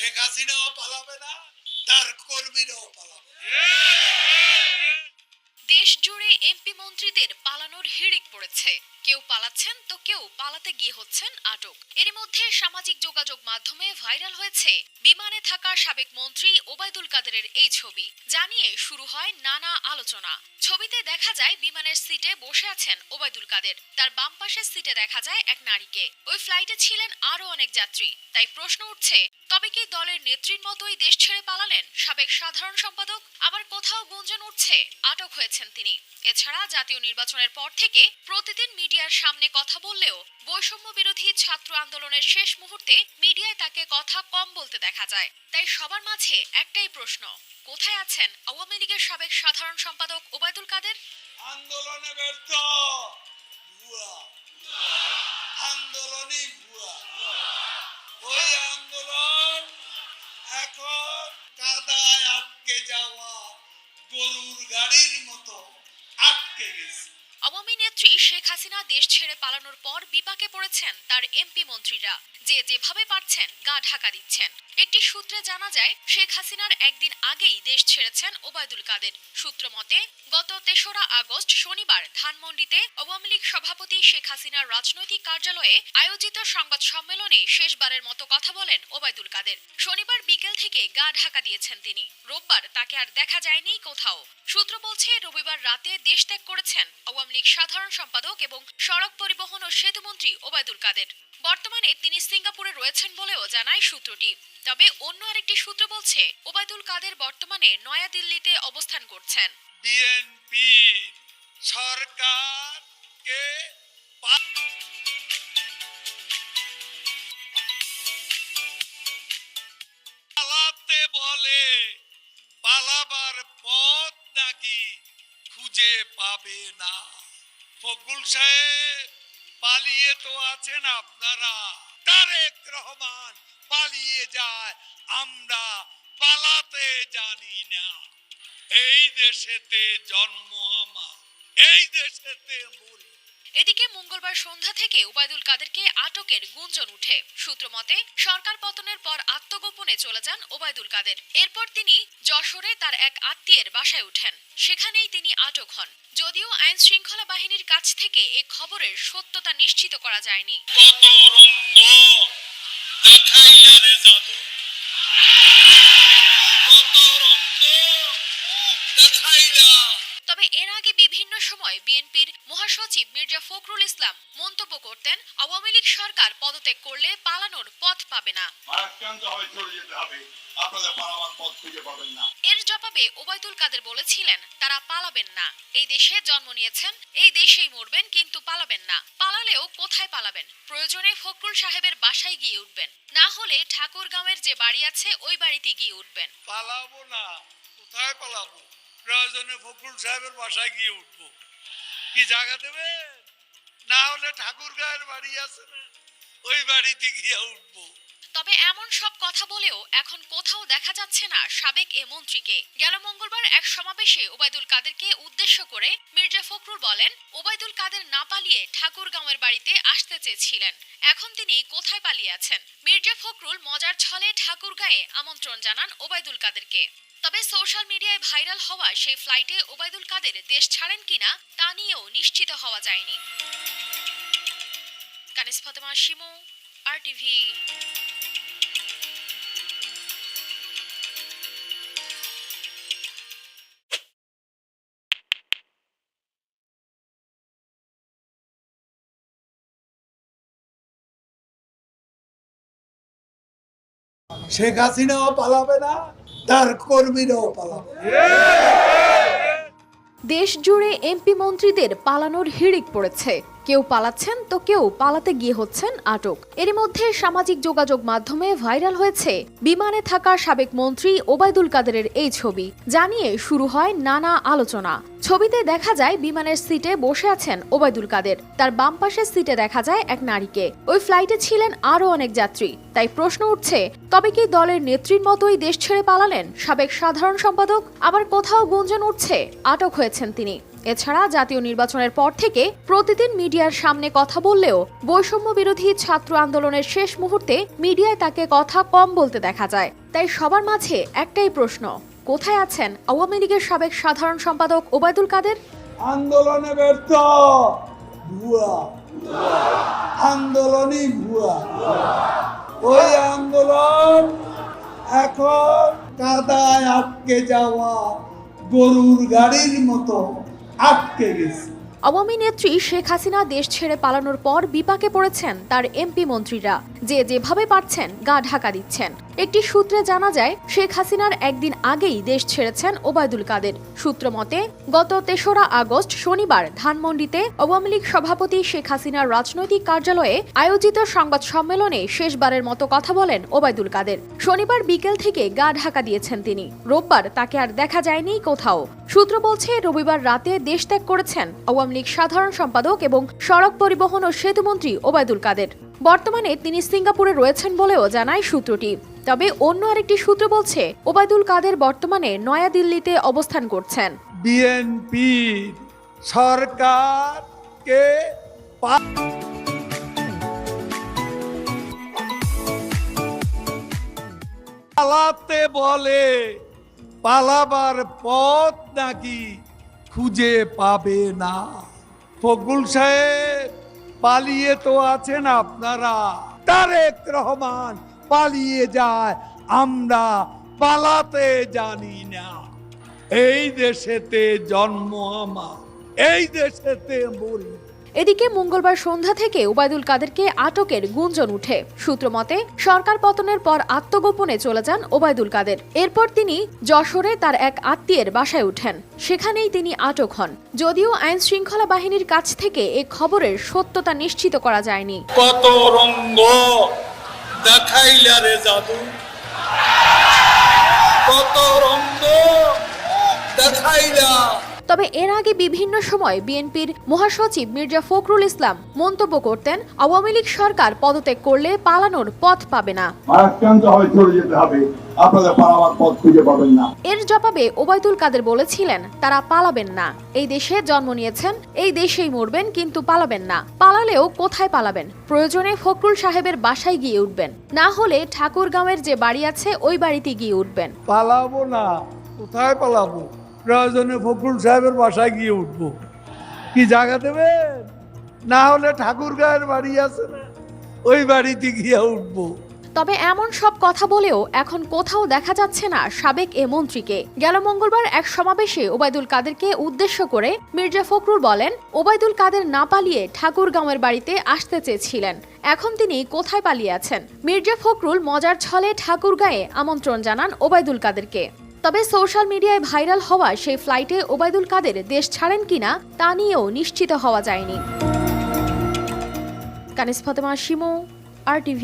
শেখ হাসিনাও পালাবে না, তার কর্মীরাও পালাবে। দেশ জুড়ে এমপি মন্ত্রীদের পালানোর হিড়িক পড়েছে। কেউ পালাচ্ছেন তো কেউ পালাতে গিয়ে হচ্ছেন আটক। এর মধ্যে সামাজিক যোগাযোগ মাধ্যমে ভাইরাল হয়েছে বিমানে থাকা সাবেক মন্ত্রী ওবায়দুল কাদেরের এই ছবি। জানিয়ে শুরু হয় নানা আলোচনা। ছবিতে দেখা যায় বিমানের সিটে বসে আছেন ওবায়দুল কাদের। তার বাম পাশের সিটে দেখা যায় এক নারীকে। ওই ফ্লাইটে ছিলেন আরো অনেক যাত্রী। তাই প্রশ্ন উঠছে, তবে কি দলের নেত্রীর মতোই দেশ ছেড়ে পালালেন সাবেক সাধারণ সম্পাদক? আবার কোথাও গুঞ্জন উঠছে আটক হয়েছেন তিনি। এছাড়া জাতীয় নির্বাচনের পর থেকে প্রতিদিন মিডিয়ার সামনে কথা বললেও বৈষম্য বিরোধী ছাত্র আন্দোলনের শেষ মুহূর্তে মিডিয়ায় তাকে কথা কম বলতে দেখা যায়। তাই সবার মাঝে একটাই প্রশ্ন, কোথায় আছেন আওয়ামী লীগের সাবেক সাধারণ সম্পাদক ওবায়দুল কাদের? আন্দোলনে ব্যর্থ, ভুয়া আন্দোলনই ভুয়া। ওই আন্দোলন এখন কাদায় আটকে যাওয়া গরুর গাড়ির মতো আটকে গেছে। আওয়ামী নেত্রী শেখ হাসিনা দেশ ছেড়ে পালানোর পর বিপাকে পড়েছেন তার এমপি মন্ত্রীরা। যে যেভাবে পারছেন গা ঢাকা দিচ্ছেন। একটি সূত্রে জানা যায়, শেখ হাসিনার একদিন আগেই দেশ ছেড়েছেন ওবায়দুল কাদের। সূত্র মতে গত ৩রা আগস্ট শনিবার ধানমন্ডিতে আওয়ামী লীগ সভাপতি শেখ হাসিনার রাজনৈতিক কার্যালয়ে আয়োজিত সংবাদ সম্মেলনে শেষবারের মতো কথা বলেন ওবায়দুল কাদের। শনিবার বিকেল থেকে গা ঢাকা দিয়েছেন তিনি। রোববার তাকে আর দেখা যায়নি কোথাও। সূত্র বলছে, রবিবার রাতে দেশ ত্যাগ করেছেন আওয়ামী লীগ সাধারণ সম্পাদক এবং সড়ক পরিবহন ও সেতুমন্ত্রী ওবায়দুল কাদের। বর্তমানে তিনি সিঙ্গাপুরে রয়েছেন বলেও জানায় সূত্রটি। তবে অন্য আরেকটি সূত্র বলছে, ওবায়দুল কাদের বর্তমানে নয়াদিল্লিতে অবস্থান করছেন। বিএনপি সরকারকে পালাতে বলে, পালাবার পথ নাকি খুঁজে পাবে না। ফখরুল সাহেব পালিয়ে তো আছেন আপনারা, তারেক রহমান পালিয়ে যায়, আমরা পালাতে জানি না। এই দেশেতে জন্ম আমার, এই দেশেতে মরি। এদিকে মঙ্গলবার সন্ধ্যা থেকে ওবায়দুল কাদেরকে আটকের গুঞ্জন উঠে। সূত্র মতে সরকার পতনের পর আত্মগোপনে চলে যান ওবায়দুল কাদের। এরপর তিনি যশোরে তার এক আত্মীয়ের বাসায় উঠেন। সেখানেই তিনি আটক হন। যদিও আইন শৃঙ্খলা বাহিনীর কাছ থেকে এ খবরের সত্যতা নিশ্চিত করা যায়নি। কত রঙ্গ দেখাইলা রে জাদু, কত রঙ্গ দেখাইলা। তবে এর আগে বিভিন্ন সময় বিএনপির মহাসচিব মির্জা ফখরুল ইসলাম মন্তব্য করতেন, আওয়ামী লীগ সরকার পদত্যাগ করলে পালানোর পথ পাবে না। এর জবাবে ওবায়দুল কাদের বলেছিলেন, তারা পালাবেন না। এই দেশে জন্ম নিয়েছেন, এই দেশেই মরবেন, কিন্তু পালাবেন না। পালালেও কোথায় পালাবেন? প্রয়োজনে ফখরুল সাহেবের বাসায় গিয়ে উঠবেন, না হলে ঠাকুরগাঁওয়ের যে বাড়ি আছে ওই বাড়িতে গিয়ে উঠবেন। পালাবো না, কোথায় পালাবো? প্রয়োজনে ফখরুল সাহেবের বাসায় গিয়ে উঠবো। কি জায়গা দেবে? না হলে ঠাকুরগাঁয়ের বাড়ি আছে না, ওই বাড়িতে গিয়ে উঠবো। তবে এমন সব কথা বলেও এখন কোথাও দেখা যাচ্ছে না সাবেক এ মন্ত্রীকে। গেল মঙ্গলবার এক সমাবেশে ওবায়দুল কাদেরকে উদ্দেশ্য করে মির্জা ফখরুল বলেন, ওবায়দুল কাদের না পালিয়ে ঠাকুরগাঁওয়ের বাড়িতে আসতে চেয়েছিলেন। এখন তিনি কোথায় পালিয়ে আছেন? মির্জা ফখরুল মজার ছলে ঠাকুরগাঁয়ে আমন্ত্রণ জানান ওবায়দুল কাদেরকে। তবে সোশ্যাল মিডিয়ায় ভাইরাল হওয়া সেই ফ্লাইটে ওবায়দুল কাদের দেশ ছাড়েন কিনা তা নিয়েও নিশ্চিত হওয়া যায়নি। কানিস ফাতেমা শিমু, RTV। শেখ হাসিনাও পালাবে না, তার কর্মীরাও পালাবে। দেশ জুড়ে এমপি মন্ত্রীদের পালানোর হিড়িক পড়েছে। কেউ পালাচ্ছেন তো কেউ পালাতে গিয়ে হচ্ছেন আটক। এর মধ্যে সামাজিক যোগাযোগ মাধ্যমে ভাইরাল হয়েছে বিমানে থাকা সাবেক মন্ত্রী ওবায়দুল কাদেরের এই ছবি। জানিয়ে শুরু হয় নানা আলোচনা। ছবিতে দেখা যায় বিমানের সিটে বসে আছেন ওবায়দুল কাদের। তার বাম পাশের সিটে দেখা যায় এক নারীকে। ওই ফ্লাইটে ছিলেন আরো অনেক যাত্রী। তাই প্রশ্ন উঠছে, তবে কি দলের নেত্রীর মতোই দেশ ছেড়ে পালালেন সাবেক সাধারণ সম্পাদক? আবার কোথাও গুঞ্জন উঠছে আটক হয়েছেন তিনি। এছাড়া জাতীয় নির্বাচনের পর থেকে প্রতিদিন মিডিয়ার সামনে কথা বললেও বৈষম্য বিরোধী ছাত্র আন্দোলনের শেষ মুহূর্তে মিডিয়ায় তাকে কথা কম বলতে দেখা যায়। তাই সবার মাঝে একটাই প্রশ্ন, কোথায় আছেন আওয়ামী লীগের সাবেক সাধারণ সম্পাদক ওবায়দুল কাদের? আন্দোলনে ব্যর্থ, ভুয়া আন্দোলনই ভুয়া। ওই আন্দোলন এখন কাদায় আটকে যাওয়া গরুর গাড়ির মতো আটকে গেছে। আওয়ামী নেত্রী শেখ হাসিনা দেশ ছেড়ে পালানোর পর বিপাকে পড়েছেন তার এমপি মন্ত্রীরা, যে যেভাবে পারছেন গা ঢাকা দিচ্ছেন। একটি সূত্রে জানা যায়, শেখ হাসিনার একদিন আগেই দেশ ছেড়েছেন ওবায়দুল কাদের। সূত্র মতে, গত ৩রা আগস্ট শনিবার ধানমন্ডিতে আওয়ামী লীগ সভাপতি শেখ হাসিনার রাজনৈতিক কার্যালয়ে আয়োজিত সংবাদ সম্মেলনে শেষবারের মতো কথা বলেন ওবায়দুল কাদের। শনিবার বিকেল থেকে গা ঢাকা দিয়েছেন তিনি। রোববার তাকে আর দেখা যায়নি কোথাও। সূত্র বলছে, রবিবার রাতে দেশ ত্যাগ করেছেন আওয়ামী লীগ সাধারণ সম্পাদক এবং সড়ক পরিবহন ও সেতুমন্ত্রী ওবায়দুল কাদের। বর্তমানে তিনি সিঙ্গাপুরে রয়েছেন বলেও জানায় সূত্রটি। তবে অন্য আরেকটি সূত্র বলছে, ওবায়দুল কাদের বর্তমানে নয়াদিল্লিতে অবস্থান করছেন। বিএনপি সরকারকে পালাতে বলে, পালাবার পথ নাকি খুঁজে পাবে না। ফখরুল সাহেব পালিয়ে তো আছেন আপনারা, তারেক রহমান পালিয়ে যায়, আমরা পালাতে জানি না। এই দেশেতে জন্ম আমার, এই দেশেতে মরি। এদিকে মঙ্গলবার সন্ধ্যা থেকে ওবায়দুল কাদেরকে আটকের গুঞ্জন উঠে। সূত্র মতে, সরকার পতনের পর আত্মগোপনে চলে যান ওবায়দুল কাদের। এরপর তিনি যশোরে তার এক আত্মীয়ের বাসায় উঠেন। সেখানেই তিনি আটক হন। যদিও আইন শৃঙ্খলা বাহিনীর কাছ থেকে এ খবরের সত্যতা নিশ্চিত করা যায়নি। কত রঙ্গ দেখাইলা রে জাদু, কত রঙ্গ দেখাইলা। তবে এর আগে বিভিন্ন সময় বিএনপির মহাসচিব মির্জা ফখরুল ইসলাম মন্তব্য করতেন, আওয়ামী লীগ সরকার পদত্যাগ করলে পালানোর পথ পাবে না। চলে যেতে হবে, আপনারা পালাবার পথ খুঁজে পাবেন না। এর জবাবে ওবায়দুল কাদের বলেছিলেন, তারা পালাবেন না। এই দেশে জন্ম নিয়েছেন, এই দেশেই মরবেন, কিন্তু পালাবেন না। পালালেও কোথায় পালাবেন? প্রয়োজনে ফখরুল সাহেবের বাসায় গিয়ে উঠবেন, না হলে ঠাকুরগাঁওয়ের যে বাড়ি আছে ওই বাড়িতে গিয়ে উঠবেন। পালাবো না, কোথায় পালাবো? প্রয়োজনে ফখরুল সাহেবের বাসায় গিয়ে উঠবো। কি জায়গা দেবেন? না হলে ঠাকুরগাঁয়ের বাড়ি আছে না, ওই বাড়িতে গিয়ে উঠবো। তবে এমন সব কথা বলেও এখন কোথাও দেখা যাচ্ছে না সাবেক এ মন্ত্রীকে। গেল মঙ্গলবার এক সমাবেশে ওবায়দুল কাদেরকে উদ্দেশ্য করে মির্জা ফখরুল বলেন, ওবায়দুল কাদের না পালিয়ে ঠাকুরগাঁওয়ের বাড়িতে আসতে চেয়েছিলেন। এখন তিনি কোথায় পালিয়ে আছেন? মির্জা ফখরুল মজার ছলে ঠাকুরগাঁয়ে আমন্ত্রণ জানান ওবায়দুল কাদেরকে। তবে সোশ্যাল মিডিয়ায় ভাইরাল হওয়া সেই ফ্লাইটে ওবায়দুল কাদের দেশ ছাড়েন কিনা তা নিয়েও নিশ্চিত হওয়া যায়নি। কানিস ফাতেমা শিমু, RTV।